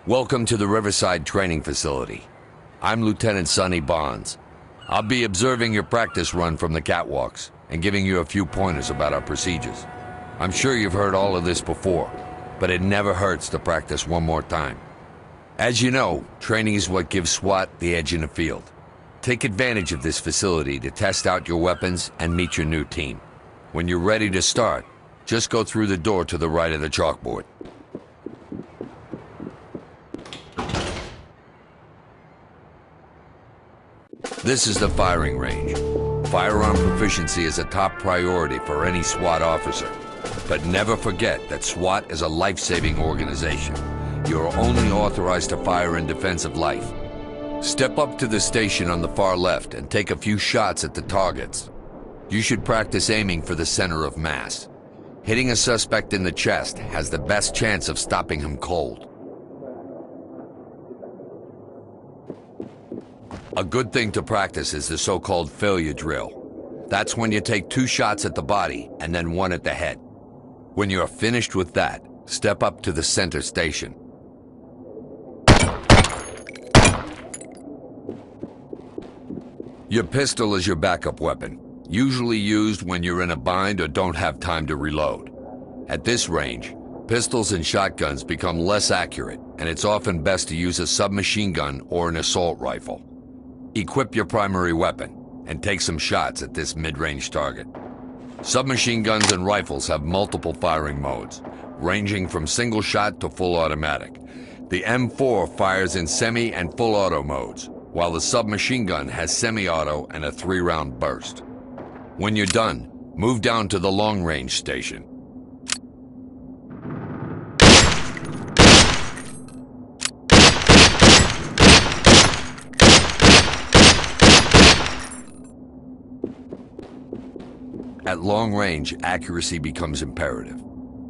Welcome to the Riverside Training Facility. I'm Lieutenant Sonny Bonds. I'll be observing your practice run from the catwalks and giving you a few pointers about our procedures. I'm sure you've heard all of this before, but it never hurts to practice one more time. As you know, training is what gives SWAT the edge in the field. Take advantage of this facility to test out your weapons and meet your new team. When you're ready to start, just go through the door to the right of the chalkboard. This is the firing range. Firearm proficiency is a top priority for any SWAT officer. But never forget that SWAT is a life-saving organization. You are only authorized to fire in defense of life. Step up to the station on the far left and take a few shots at the targets. You should practice aiming for the center of mass. Hitting a suspect in the chest has the best chance of stopping him cold. A good thing to practice is the so-called failure drill. That's when you take 2 shots at the body and then 1 at the head. When you are finished with that, step up to the center station. Your pistol is your backup weapon, usually used when you're in a bind or don't have time to reload. At this range, pistols and shotguns become less accurate, and it's often best to use a submachine gun or an assault rifle. Equip your primary weapon and take some shots at this mid-range target. Submachine guns and rifles have multiple firing modes, ranging from single shot to full automatic. The M4 fires in semi and full auto modes, while the submachine gun has semi-auto and a 3-round burst. When you're done, move down to the long-range station. At long range, accuracy becomes imperative.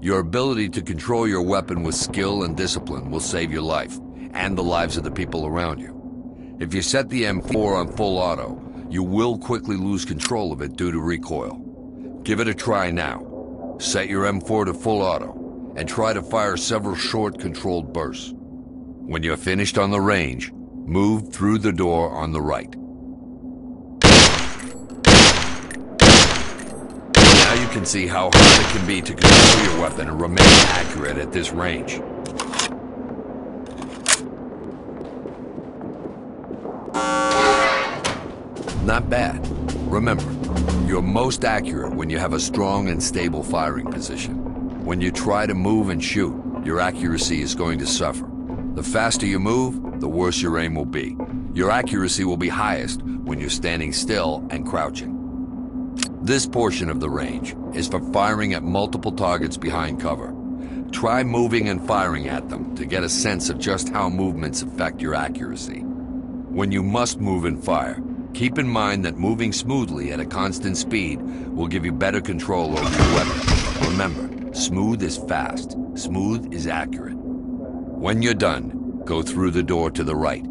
Your ability to control your weapon with skill and discipline will save your life, and the lives of the people around you. If you set the M4 on full auto, you will quickly lose control of it due to recoil. Give it a try now. Set your M4 to full auto, and try to fire several short controlled bursts. When you're finished on the range, move through the door on the right. Now you can see how hard it can be to control your weapon and remain accurate at this range. Not bad. Remember, you're most accurate when you have a strong and stable firing position. When you try to move and shoot, your accuracy is going to suffer. The faster you move, the worse your aim will be. Your accuracy will be highest when you're standing still and crouching. This portion of the range is for firing at multiple targets behind cover. Try moving and firing at them to get a sense of just how movements affect your accuracy. When you must move and fire, keep in mind that moving smoothly at a constant speed will give you better control over your weapon. Remember, smooth is fast, smooth is accurate. When you're done, go through the door to the right.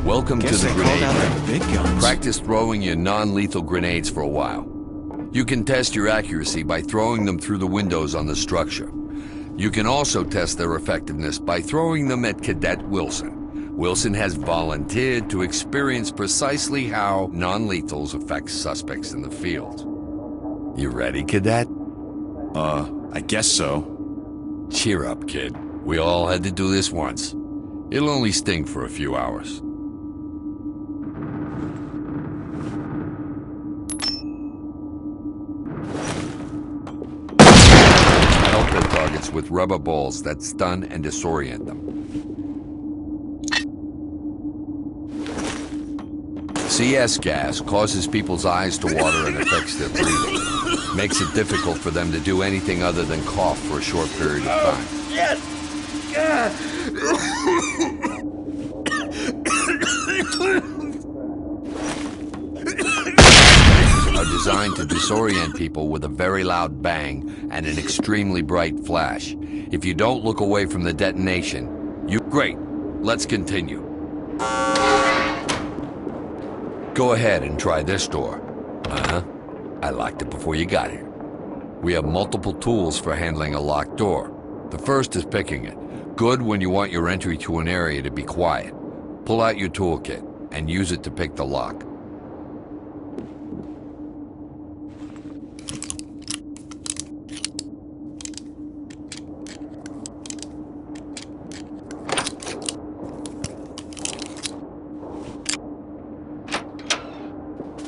Welcome to the grenade range. Practice throwing your non-lethal grenades for a while. You can test your accuracy by throwing them through the windows on the structure. You can also test their effectiveness by throwing them at Cadet Wilson. Wilson has volunteered to experience precisely how non-lethals affect suspects in the field. You ready, Cadet? I guess so. Cheer up, kid. We all had to do this once. It'll only sting for a few hours. Targets with rubber balls that stun and disorient them. CS gas causes people's eyes to water and affects their breathing. Makes it difficult for them to do anything other than cough for a short period of time. Yes! A designed to disorient people with a very loud bang and an extremely bright flash. If you don't look away from the detonation, Great, let's continue. Go ahead and try this door. I locked it before you got here. We have multiple tools for handling a locked door. The first is picking it. Good when you want your entry to an area to be quiet. Pull out your toolkit and use it to pick the lock.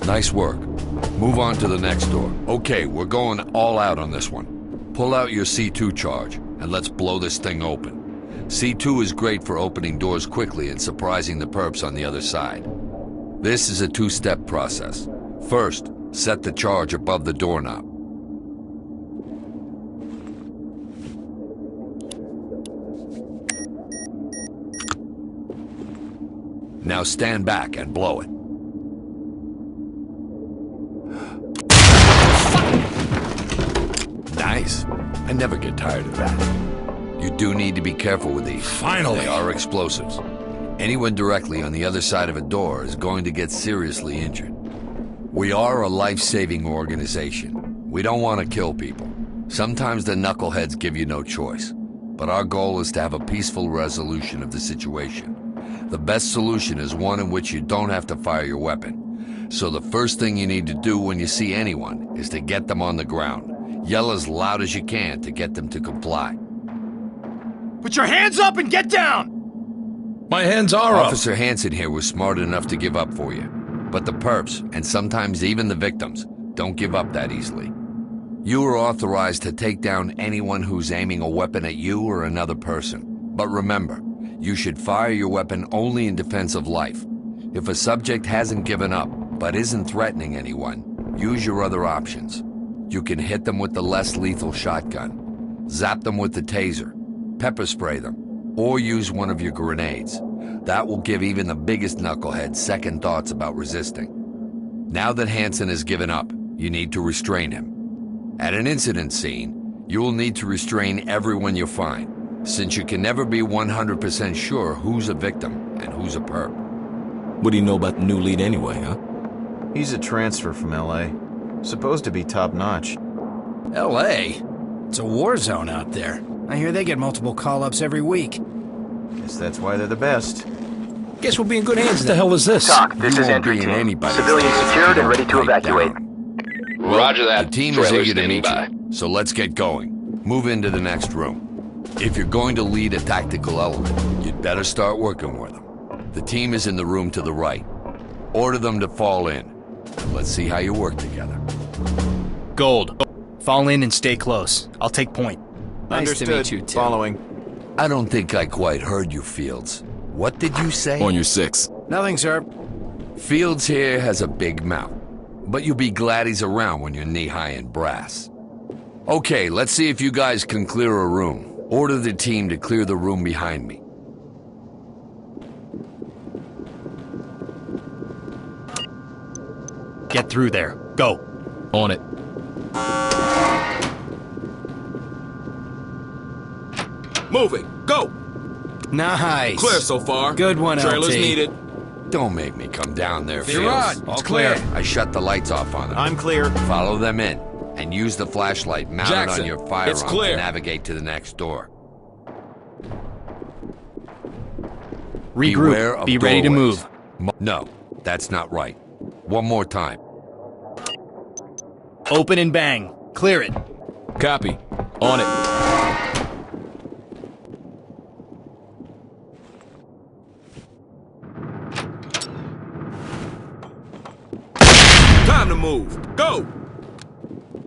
Nice work. Move on to the next door. Okay, we're going all out on this one. Pull out your C2 charge, and let's blow this thing open. C2 is great for opening doors quickly and surprising the perps on the other side. This is a two-step process. First, set the charge above the doorknob. Now stand back and blow it. Nice. I never get tired of that. You do need to be careful with these. Finally! They are explosives. Anyone directly on the other side of a door is going to get seriously injured. We are a life-saving organization. We don't want to kill people. Sometimes the knuckleheads give you no choice. But our goal is to have a peaceful resolution of the situation. The best solution is one in which you don't have to fire your weapon. So the first thing you need to do when you see anyone is to get them on the ground. Yell as loud as you can to get them to comply. Put your hands up and get down! My hands are up! Officer Hansen here was smart enough to give up for you. But the perps, and sometimes even the victims, don't give up that easily. You are authorized to take down anyone who's aiming a weapon at you or another person. But remember, you should fire your weapon only in defense of life. If a subject hasn't given up, but isn't threatening anyone, use your other options. You can hit them with the less lethal shotgun, zap them with the taser, pepper spray them, or use one of your grenades. That will give even the biggest knucklehead second thoughts about resisting. Now that Hansen has given up, you need to restrain him. At an incident scene, you will need to restrain everyone you find, since you can never be 100% sure who's a victim and who's a perp. What do you know about the new lead anyway, huh? He's a transfer from LA. Supposed to be top-notch. LA? It's a war zone out there. I hear they get multiple call-ups every week. Guess that's why they're the best. Guess we'll be in good hands What the hell is this? TOC, this You is won't entry be in team. anybody's Civilians hands. secured and ready to Right evacuate. down. Roger that. The team is Trailer eager to standing meet by. you, so let's get going. Move into the next room. If you're going to lead a tactical element, you'd better start working with them. The team is in the room to the right. Order them to fall in. Let's see how you work together. Gold. Fall in and stay close. I'll take point. Nice to meet you, Tim. Following. I don't think I quite heard you, Fields. What did you say? On your six. Nothing, sir. Fields here has a big mouth, but you'll be glad he's around when you're knee-high in brass. Okay, let's see if you guys can clear a room. Order the team to clear the room behind me. Get through there. Go. On it. Moving. Go. Nice. Clear so far. Good one, Trailers LT. needed. Don't make me come down there, You're Fields. on. It's clear. I shut the lights off on them. I'm clear. Follow them in, and use the flashlight mounted Jackson, on your firearm it's to clear. navigate to the next door. Beware Regroup. of Be ready to doorways. move. No, that's not right. One more time. Open and bang. Clear it. Copy. On it. Time to move. Go.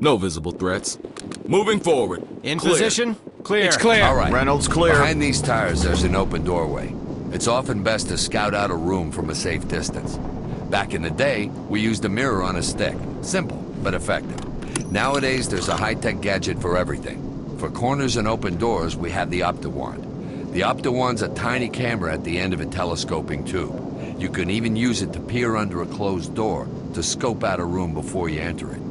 No visible threats. Moving forward. In Clear. position. Clear. It's clear. All right. Reynolds clear. Behind these tires, there's an open doorway. It's often best to scout out a room from a safe distance. Back in the day, we used a mirror on a stick. Simple, but effective. Nowadays, there's a high-tech gadget for everything. For corners and open doors, we have the OptiWand. The OptiWand's a tiny camera at the end of a telescoping tube. You can even use it to peer under a closed door to to scope out a room before you enter it.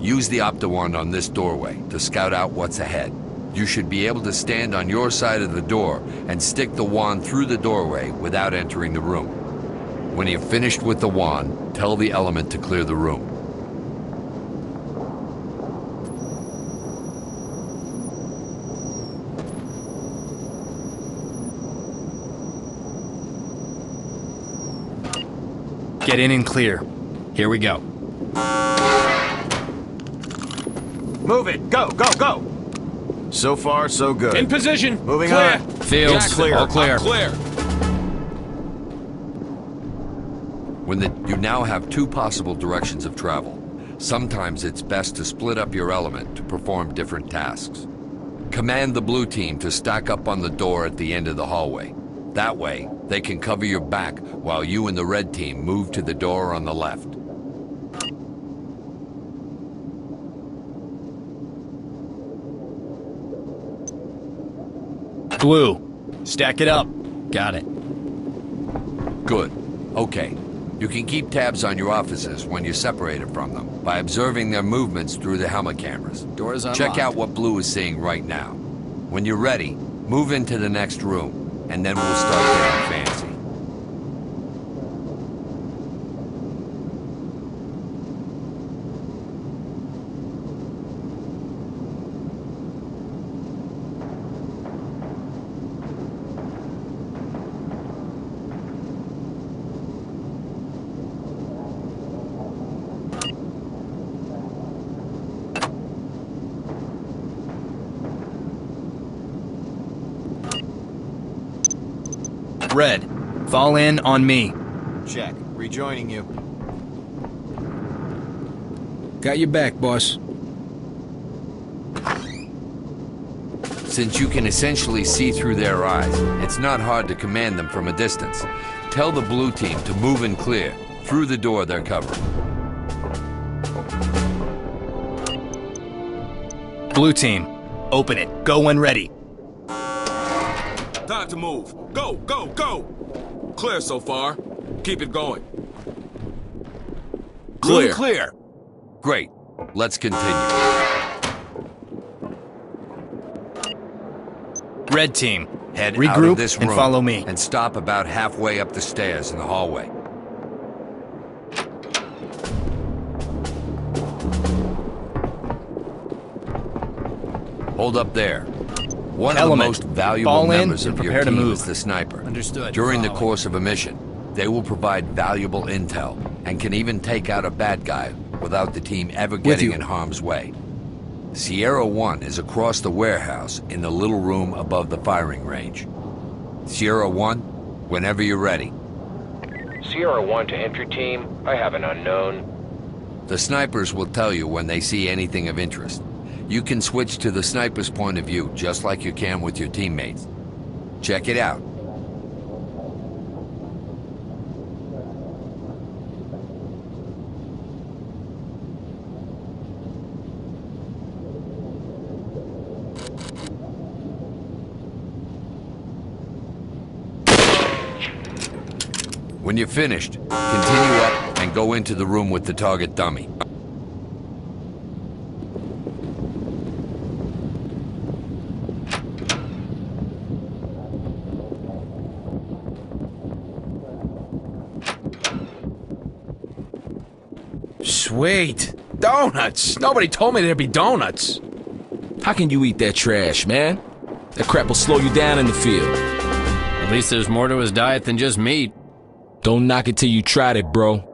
Use the optowand on this doorway to scout out what's ahead. You should be able to stand on your side of the door and stick the wand through the doorway without entering the room. When you're finished with the wand, tell the element to clear the room. Get in and clear. Here we go. Move it! Go, go, go! So far, so good. In position. Moving Clear. on. Fields, Clear. all clear. I'm clear. You now have two possible directions of travel. Sometimes it's best to split up your element to perform different tasks. Command the blue team to stack up on the door at the end of the hallway. That way, they can cover your back while you and the red team move to the door on the left. Blue, stack it up. Got it. Good. Okay. You can keep tabs on your officers when you're separated from them by observing their movements through the helmet cameras. Doors unlocked. Check out what Blue is seeing right now. When you're ready, move into the next room, and then we'll start getting fancy. Red, fall in on me. Check. Rejoining you. Got your back, boss. Since you can essentially see through their eyes, it's not hard to command them from a distance. Tell the blue team to move and clear through the door they're covering. Blue team, open it. Go when ready. Time to move. Go, go, go. Clear so far. Keep it going. Room clear. Great. Let's continue. Red team, Head out regroup of this room and follow me. and stop about halfway up the stairs in the hallway. Hold up there. One of the Element, most valuable fall in members and of your prepare to team move. is the sniper. Understood. During the Following. course of a mission, they will provide valuable intel and can even take out a bad guy without the team ever getting you. in harm's way. Sierra 1 is across the warehouse in the little room above the firing range. Sierra 1, whenever you're ready. Sierra 1 to entry team. I have an unknown. The snipers will tell you when they see anything of interest. You can switch to the sniper's point of view just like you can with your teammates. Check it out. When you're finished, continue up and go into the room with the target dummy. Sweet. Donuts. Nobody told me there'd be donuts. How can you eat that trash, man? That crap will slow you down in the field. At least there's more to his diet than just meat. Don't knock it till you tried it, bro.